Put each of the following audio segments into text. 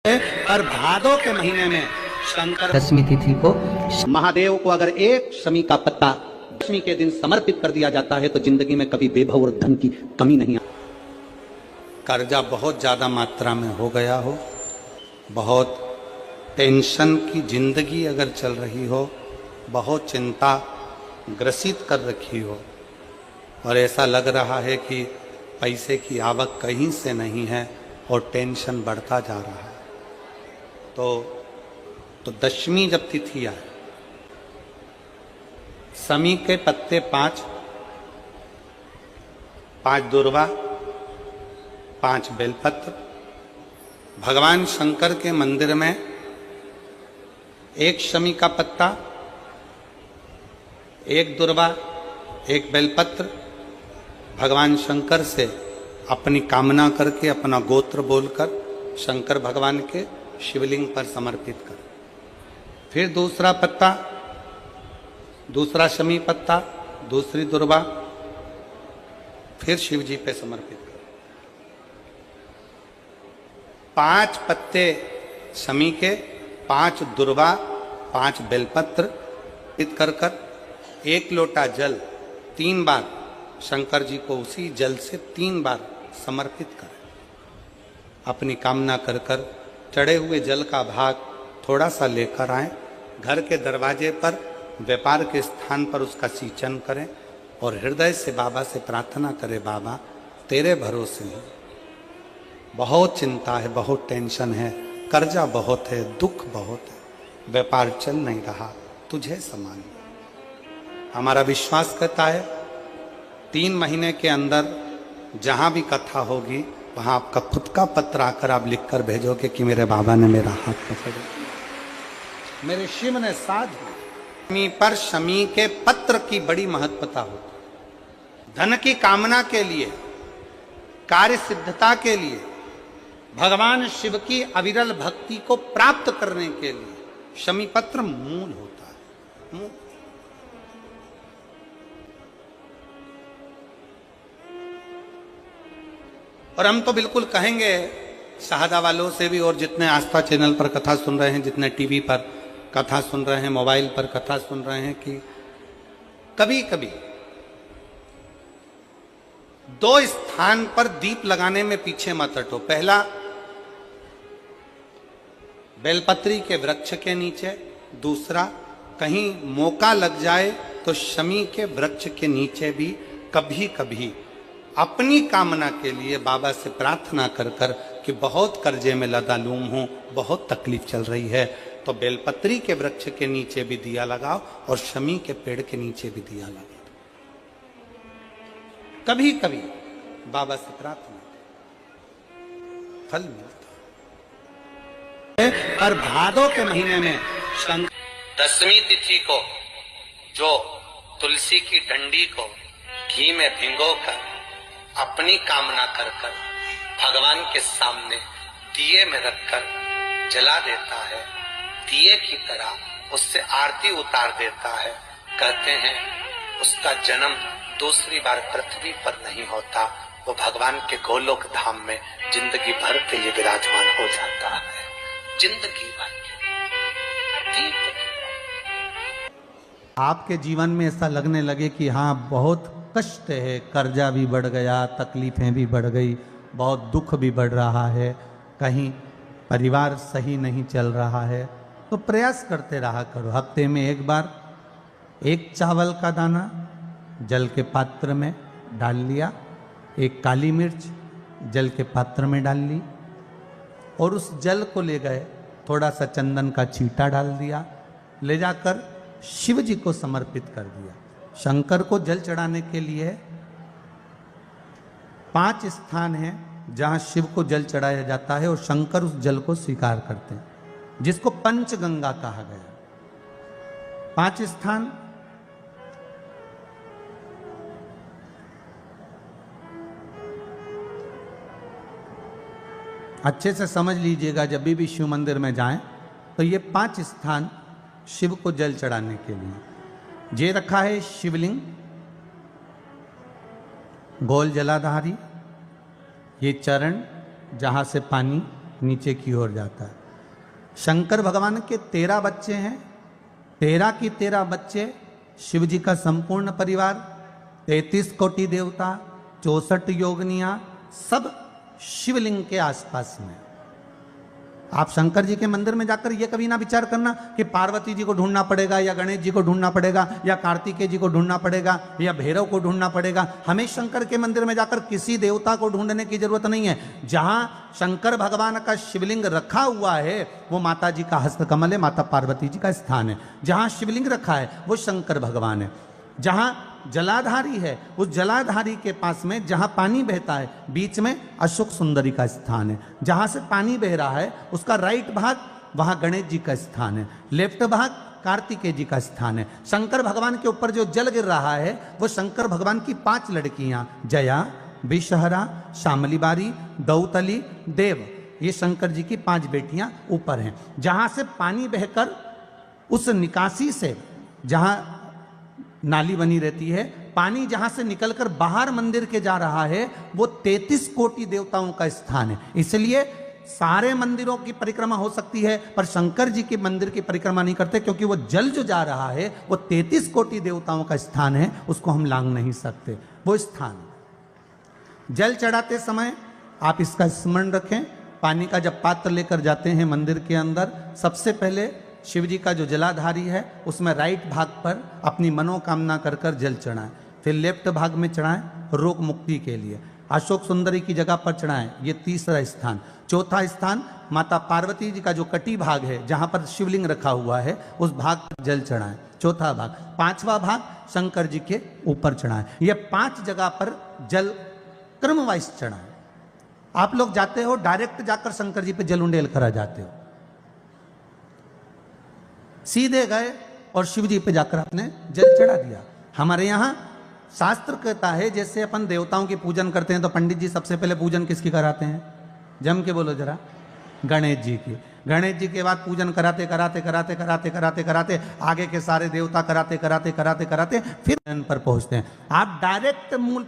और भादों के महीने में शंकर दशमी तिथि को महादेव को अगर एक शमी का पत्ता दशमी के दिन समर्पित कर दिया जाता है तो जिंदगी में कभी बेभव और धन की कमी नहीं आती। कर्जा बहुत ज्यादा मात्रा में हो गया हो, बहुत टेंशन की जिंदगी अगर चल रही हो, बहुत चिंता ग्रसित कर रखी हो और ऐसा लग रहा है कि पैसे की आवक कहीं से नहीं है और टेंशन बढ़ता जा रहा है, तो दशमी जब तिथि आए, शमी के पत्ते 5 दुर्वा, 5 बेलपत्र, भगवान शंकर के मंदिर में एक शमी का पत्ता, एक दुर्वा, एक बेलपत्र, भगवान शंकर से अपनी कामना करके अपना गोत्र बोलकर शंकर भगवान के शिवलिंग पर समर्पित कर। फिर दूसरा पत्ता, दूसरा शमी पत्ता, दूसरी दुर्वा, फिर शिव जी पे समर्पित कर। 5 पत्ते शमी के, 5 दुर्वा, 5 बेलपत्र अर्पित कर कर 1 लोटा जल 3 बार शंकर जी को उसी जल से 3 बार समर्पित करें। अपनी कामना कर कर चढ़े हुए जल का भाग थोड़ा सा लेकर आए, घर के दरवाजे पर व्यापार के स्थान पर उसका सिंचन करें और हृदय से बाबा से प्रार्थना करें, बाबा तेरे भरोसे हैं, बहुत चिंता है, बहुत टेंशन है, कर्जा बहुत है, दुख बहुत है, व्यापार चल नहीं रहा, तुझे समान। हमारा विश्वास कहता है 3 महीने के अंदर जहां भी कथा होगी वहां आपका खुद का पत्र आकर आप लिखकर भेजोगे कि मेरे बाबा ने मेरा हाथ पकड़ा, मेरे शिव ने साथ दिया। शमी पर शमी के पत्र की बड़ी महत्वता होती। धन की कामना के लिए, कार्य सिद्धता के लिए, भगवान शिव की अविरल भक्ति को प्राप्त करने के लिए शमी पत्र मूल होता है। मूल। और हम तो बिल्कुल कहेंगे शहादा वालों से भी, और जितने आस्था चैनल पर कथा सुन रहे हैं, जितने टीवी पर कथा सुन रहे हैं, मोबाइल पर कथा सुन रहे हैं, कि कभी कभी 2 स्थान पर दीप लगाने में पीछे मत हटो। पहला, बेलपत्री के वृक्ष के नीचे। दूसरा, कहीं मौका लग जाए तो शमी के वृक्ष के नीचे भी कभी कभी अपनी कामना के लिए बाबा से प्रार्थना कर कर कि बहुत कर्जे में लदालूम हूं, बहुत तकलीफ चल रही है, तो बेलपत्री के वृक्ष के नीचे भी दिया लगाओ और शमी के पेड़ के नीचे भी दिया लगाओ। कभी कभी बाबा से प्रार्थना, फल मिलता है। और भादों के महीने में दशमी तिथि को जो तुलसी की डंडी को घी में भिगोकर अपनी कामना कर कर भगवान के सामने दिए में रखकर जला देता है, दिए की तरह उससे आरती उतार देता है, कहते हैं उसका जन्म दूसरी बार पृथ्वी पर नहीं होता, वो भगवान के गोलोक धाम में जिंदगी भर के लिए विराजमान हो जाता है। जिंदगी भर के आपके जीवन में ऐसा लगने लगे कि हाँ बहुत कष्ट है, कर्जा भी बढ़ गया, तकलीफें भी बढ़ गई, बहुत दुख भी बढ़ रहा है, कहीं परिवार सही नहीं चल रहा है, तो प्रयास करते रहा करो। हफ्ते में 1 बार 1 चावल का दाना जल के पात्र में डाल लिया, 1 काली मिर्च जल के पात्र में डाल ली और उस जल को ले गए, थोड़ा सा चंदन का छींटा डाल दिया, ले जाकर शिव जी को समर्पित कर दिया। शंकर को जल चढ़ाने के लिए 5 स्थान हैं जहां शिव को जल चढ़ाया जाता है और शंकर उस जल को स्वीकार करते हैं, जिसको पंचगंगा कहा गया। 5 स्थान, अच्छे से समझ लीजिएगा, जब भी शिव मंदिर में जाएं तो ये 5 स्थान शिव को जल चढ़ाने के लिए ये रखा है। शिवलिंग, गोल जलाधारी, ये चरण जहाँ से पानी नीचे की ओर जाता है। शंकर भगवान के 13 बच्चे हैं, 13 की 13 बच्चे, शिव जी का संपूर्ण परिवार, 33 कोटि देवता, 64 योगनियां, सब शिवलिंग के आसपास में। आप शंकर जी के मंदिर में जाकर यह कभी ना विचार करना कि पार्वती जी को ढूंढना पड़ेगा या गणेश जी को ढूंढना पड़ेगा या कार्तिकेय जी को ढूंढना पड़ेगा या भैरव को ढूंढना पड़ेगा। हमें शंकर के मंदिर में जाकर किसी देवता को ढूंढने की जरूरत नहीं है। जहां शंकर भगवान का शिवलिंग रखा हुआ है वो माता जी का हस्तकमल है, माता पार्वती जी का स्थान है। जहां शिवलिंग रखा है वो शंकर भगवान है। जहां जलाधारी है उस जलाधारी के पास में जहां पानी बहता है बीच में अशोक सुंदरी का स्थान है। जहां से पानी बह रहा है उसका राइट भाग वहां गणेश जी का स्थान है, लेफ्ट भाग कार्तिकेय जी का स्थान है। शंकर भगवान के ऊपर जो जल गिर रहा है वो शंकर भगवान की 5 लड़कियां जया, विषहरा, शामली बारी, दौतली, देव, ये शंकर जी की 5 बेटियां ऊपर हैं। जहां से पानी बहकर उस निकासी से, जहां नाली बनी रहती है, पानी जहां से निकलकर बाहर मंदिर के जा रहा है वो 33 कोटि देवताओं का स्थान है। इसलिए सारे मंदिरों की परिक्रमा हो सकती है पर शंकर जी के मंदिर की परिक्रमा नहीं करते, क्योंकि वो जल जो जा रहा है वो 33 कोटि देवताओं का स्थान है, उसको हम लांघ नहीं सकते। वो स्थान जल चढ़ाते समय आप इसका स्मरण रखें। पानी का जब पात्र लेकर जाते हैं मंदिर के अंदर, सबसे पहले शिव जी का जो जलाधारी है उसमें राइट भाग पर अपनी मनोकामना कर कर जल चढ़ाएं। फिर लेफ्ट भाग में चढ़ाएं रोग मुक्ति के लिए। अशोक सुंदरी की जगह पर चढ़ाएं, ये तीसरा स्थान। चौथा स्थान माता पार्वती जी का जो कटी भाग है जहां पर शिवलिंग रखा हुआ है उस भाग पर जल चढ़ाएं, चौथा भाग। 5वां भाग शंकर जी के ऊपर चढ़ाएं। ये 5 जगह पर जल क्रमवाइज चढ़ाएं। आप लोग जाते हो डायरेक्ट जाकर शंकर जी पे जल उंडेल करा जाते हो, सीधे गए और शिव जी पे जाकर आपने जल चढ़ा दिया। हमारे यहाँ शास्त्र कहता है जैसे अपन देवताओं की पूजन करते हैं तो पंडित जी सबसे पहले पूजन किसकी कराते हैं? जम के बोलो जरा, गणेश जी की। गणेश जी के बाद पूजन कराते कराते कराते कराते कराते कराते आगे के सारे देवता कराते कराते कराते कराते फिर इन पर पहुंचते हैं। आप डायरेक्ट मूल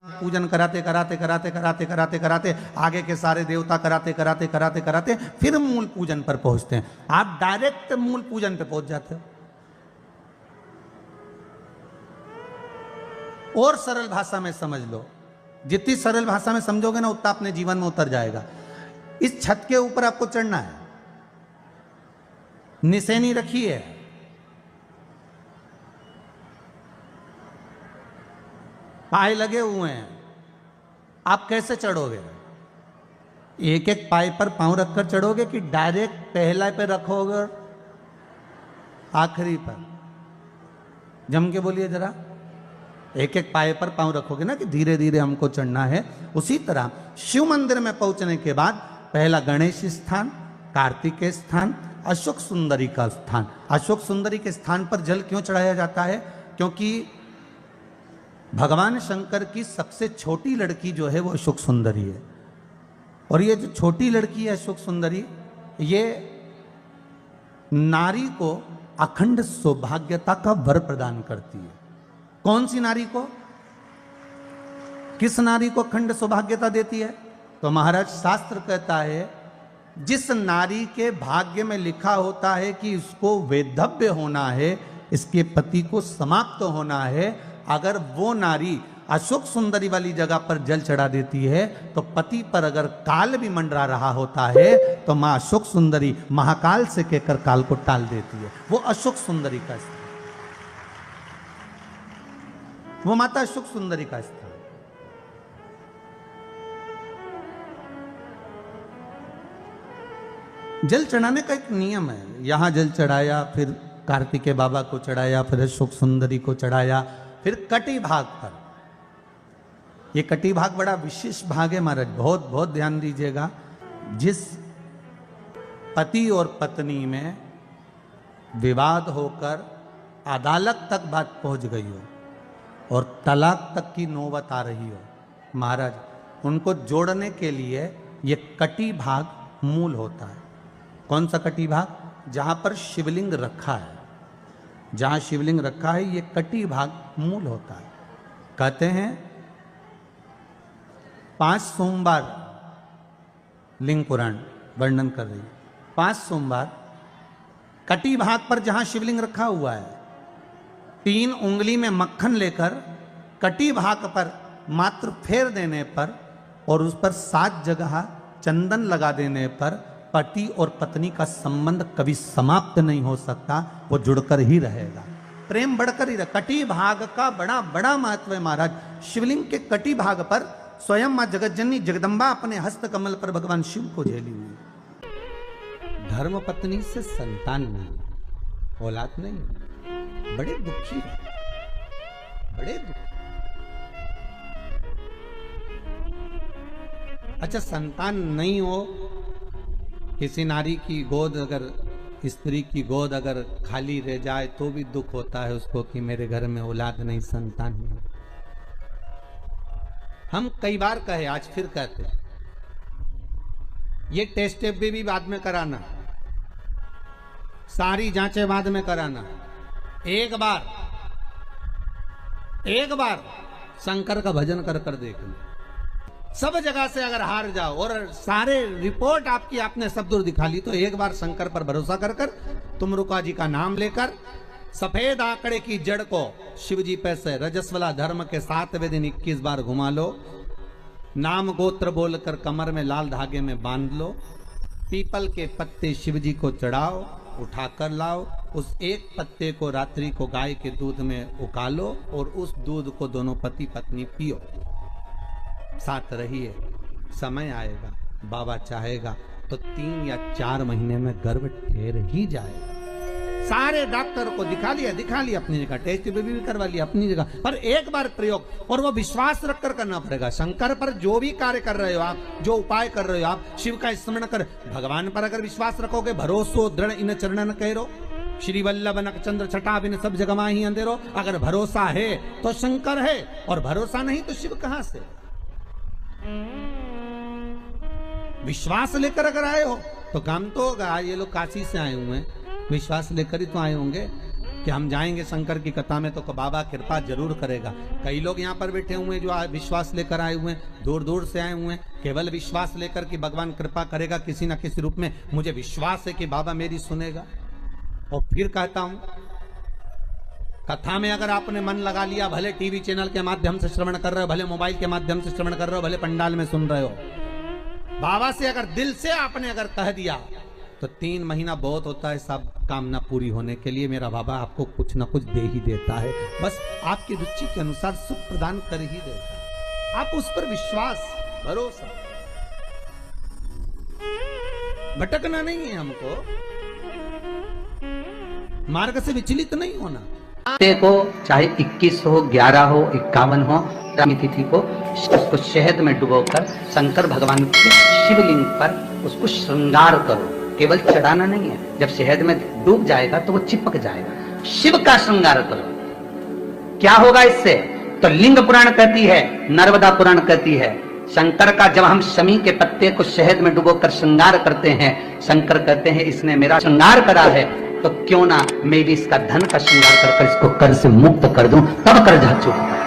पूजन कराते कराते कराते कराते कराते कराते आगे के सारे देवता कराते कराते कराते कराते फिर मूल पूजन पर पहुंचते हैं। आप डायरेक्ट मूल पूजन पे पहुंच जाते हो। और सरल भाषा में समझ लो, जितनी सरल भाषा में समझोगे ना उतना अपने जीवन में उतर जाएगा। इस छत के ऊपर आपको चढ़ना है, निशानी रखी है, पाए लगे हुए हैं, आप कैसे चढ़ोगे? एक एक पाए पर पांव रखकर चढ़ोगे कि डायरेक्ट पहला पे रखोगे आखिरी पर? जम के बोलिए जरा। एक एक पाए पर पांव रखोगे ना कि धीरे धीरे हमको चढ़ना है। उसी तरह शिव मंदिर में पहुंचने के बाद पहला गणेश स्थान, कार्तिकेय स्थान, अशोक सुंदरी का स्थान। अशोक सुंदरी के स्थान पर जल क्यों चढ़ाया जाता है? क्योंकि भगवान शंकर की सबसे छोटी लड़की जो है वो अशोक सुंदरी है। और ये जो छोटी लड़की है अशोक सुंदरी, ये नारी को अखंड सौभाग्यता का वर प्रदान करती है। कौन सी नारी को? किस नारी को अखंड सौभाग्यता देती है? तो महाराज शास्त्र कहता है जिस नारी के भाग्य में लिखा होता है कि इसको वैधव्य होना है, इसके पति को समाप्त होना है, अगर वो नारी अशोक सुंदरी वाली जगह पर जल चढ़ा देती है तो पति पर अगर काल भी मंडरा रहा होता है तो मां अशोक सुंदरी महाकाल से कहकर काल को टाल देती है। वो अशोक सुंदरी का स्थान, वो माता अशोक सुंदरी का स्थान। जल चढ़ाने का एक नियम है। यहां जल चढ़ाया, फिर कार्तिकेय बाबा को चढ़ाया, फिर अशोक सुंदरी को चढ़ाया, फिर कटी भाग पर। ये कटी भाग बड़ा विशेष भाग है महाराज, बहुत बहुत ध्यान दीजिएगा। जिस पति और पत्नी में विवाद होकर अदालत तक बात पहुंच गई हो और तलाक तक की नौबत आ रही हो, महाराज उनको जोड़ने के लिए ये कटी भाग मूल होता है। कौन सा कटी भाग? जहां पर शिवलिंग रखा है, जहां शिवलिंग रखा है ये कटी भाग मूल होता है। कहते हैं 5 सोमवार लिंग पुराण वर्णन कर रही है। 5 सोमवार कटी भाग पर जहां शिवलिंग रखा हुआ है, 3 उंगली में मक्खन लेकर कटी भाग पर मात्र फेर देने पर और उस पर 7 जगह चंदन लगा देने पर पति और पत्नी का संबंध कभी समाप्त नहीं हो सकता, वो जुड़कर ही रहेगा, प्रेम बढ़कर ही रहेगा। कटी भाग का बड़ा बड़ा महत्व है महाराज। शिवलिंग के कटी भाग पर स्वयं मां जगतजननी जगदम्बा अपने हस्त कमल पर भगवान शिव को झेली हुई। धर्म पत्नी से संतान नहीं, औलाद नहीं, बड़े दुखी है, बड़े दुखी। अच्छा, संतान नहीं हो, किसी नारी की गोद अगर, स्त्री की गोद अगर खाली रह जाए तो भी दुख होता है उसको कि मेरे घर में औलाद नहीं, संतान नहीं। हम कई बार कहे, आज फिर कहते हैं, ये टेस्ट भी बाद में कराना, सारी जांचें बाद में कराना। एक बार शंकर का भजन कर कर देखना। सब जगह से अगर हार जाओ और सारे रिपोर्ट आपकी आपने सब दूर दिखा ली, तो एक बार शंकर पर भरोसा कर कर तुमरुका जी का नाम लेकर सफेद आंकड़े की जड़ को शिव जी पे से रजस्वला धर्म के 7वें दिन 21 बार घुमा लो, नाम गोत्र बोलकर कमर में लाल धागे में बांध लो, पीपल के पत्ते शिव जी को चढ़ाओ, उठाकर लाओ, उस एक पत्ते को रात्रि को गाय के दूध में उकालो और उस दूध को दोनों पति पत्नी पियो, साथ रहिए। समय आएगा, बाबा चाहेगा तो 3 या 4 महीने में गर्भ ठहर ही जाएगा। सारे डॉक्टर को दिखा लिया अपनी जगह, टेस्ट भी करवा लिया अपनी जगह, पर एक बार प्रयोग, और वो विश्वास रखकर करना पड़ेगा। शंकर पर जो भी कार्य कर रहे हो आप, जो उपाय कर रहे हो आप, शिव का स्मरण कर, भगवान पर अगर विश्वास रखोगे, भरोसो दृढ़ इन चरणन कहो, श्री वल्लभ नक चंद्र छटा बिन सब जगह माही अंधेरो। अगर भरोसा है तो शंकर है, और भरोसा नहीं तो शिव कहां से। विश्वास लेकर अगर आए हो तो काम तो होगा। ये लोग काशी से आए हुए हैं, विश्वास लेकर ही तो आए होंगे कि हम जाएंगे शंकर की कथा में तो बाबा कृपा जरूर करेगा। कई लोग यहाँ पर बैठे हुए हैं जो विश्वास लेकर आए हुए हैं, दूर दूर से आए हुए हैं, केवल विश्वास लेकर कि भगवान कृपा करेगा किसी न किसी रूप में, मुझे विश्वास है कि बाबा मेरी सुनेगा। और फिर कहता हूं, कथा में अगर आपने मन लगा लिया, भले टीवी चैनल के माध्यम से श्रवण कर रहे हो, भले मोबाइल के माध्यम से श्रवण कर रहे हो, भले पंडाल में सुन रहे हो, बाबा से अगर दिल से आपने अगर कह दिया तो 3 महीना बहुत होता है सब कामना पूरी होने के लिए। मेरा बाबा आपको कुछ ना कुछ दे ही देता है, बस आपकी रुचि के अनुसार सुख प्रदान कर ही देता है। आप उस पर विश्वास, भरोसा, भटकना नहीं है हमको, मार्ग से विचलित नहीं होना। को चाहे 21 हो, 11 हो, 51 हो, तिथि को उसको शहद में डुबोकर शंकर भगवान के शिवलिंग पर उसको श्रृंगार करो। केवल चढ़ाना नहीं है, जब शहद में डूब जाएगा तो वो चिपक जाएगा। शिव का श्रृंगार करो। क्या होगा इससे? तो लिंग पुराण कहती है, नर्मदा पुराण कहती है, शंकर का जब हम शमी के पत्ते को शहद में डुबोकर श्रृंगार करते हैं, शंकर कहते हैं इसने मेरा श्रृंगार करा है, तो क्यों ना मैं भी इसका धन का श्रृंगार कर इसको कर से मुक्त कर दूं, तब कर्जा चुकता है।